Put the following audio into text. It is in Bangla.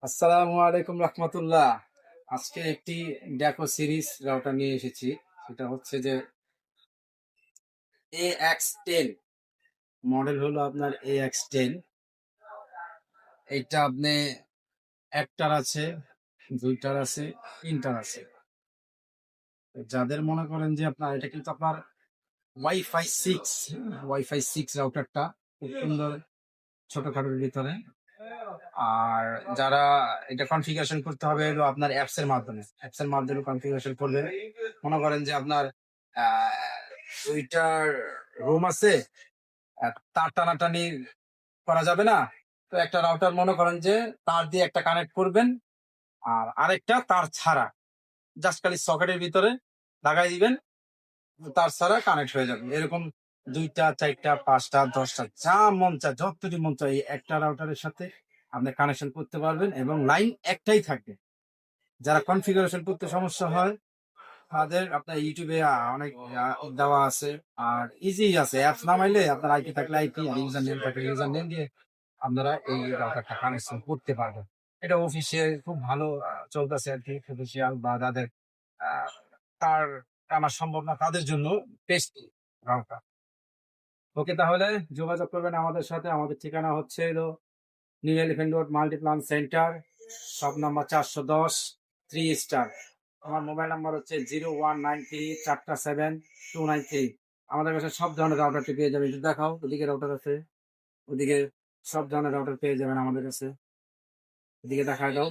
আসসালামু আলাইকুম রহমতুল্লাহ। আজকে একটি ডেকো সিরিজ রাউটার নিয়ে এসেছি। সেটা হচ্ছে যে AX10 মডেল হলো আপনার AX10। এইটা আপনি একটার আছে, দুইটার আছে, তিনটার আছে। যাদের মনে করেন যে আপনার এটা কিন্তু আপনার ওয়াইফাই 6 রাউটারটা খুব সুন্দর, ছোটখাটোর ভিতরে। আর যারা এটা কনফিগারেশন করতে হবে হলো আপনার অ্যাপস এর মাধ্যমে কনফিগারেশন করবেন। মনে করেন যে আপনার দুইটার রুম আছে, তার টানাটানি করা যাবে না, তো একটা রাউটার মনে করেন যে তার দিয়ে একটা কানেক্ট করবেন, আর আরেকটা তার ছাড়া জাস্ট খালি সকেটের ভিতরে লাগাই দিবেন, তার ছাড়া কানেক্ট হয়ে যাবে। এরকম দুইটা, চারটা, পাঁচটা, 10টা, যা মন চায়, যতটি মন চায়, এই একটা রাউটারের সাথে আপনি কানেকশন করতে পারবেন এবং লাইন একটাই থাকবে। যারা কনফিগারেশন করতে সমস্যা হয় তাদের আপনার ইউটিউবে অনেক দেওয়া আছে, আর ইজি আছে। অ্যাপস নামাইলে আপনার আইপি থাকলে আইপি, আর ইউজার নেম থাকলে ইউজার নেম দিয়ে আপনারা এই রাউটারটা কানেকশন করতে পারবেন। এটা অফিসিয়াল খুব ভালো চলতেছে আর কি। অফিসিয়াল বা যাদের আহ, তার টানা সম্ভব না তাদের জন্য বেস্ট রাউটার। ওকে, তাহলে যোগাযোগ করবেন আমাদের সাথে। আমাদের ঠিকানা হচ্ছে হলো new elephant road Multiplan centre, shop number 410, 3 star. আমার মোবাইল নাম্বার হচ্ছে 0193 477 293। আমাদের কাছে সব ধরনের রাউটারটি পেয়ে যাবেন। একটু দেখাও, ওদিকে রাউটার আছে, ওদিকে সব ধরনের রাউটার পেয়ে যাবেন আমাদের কাছে। এদিকে দেখায় দাও।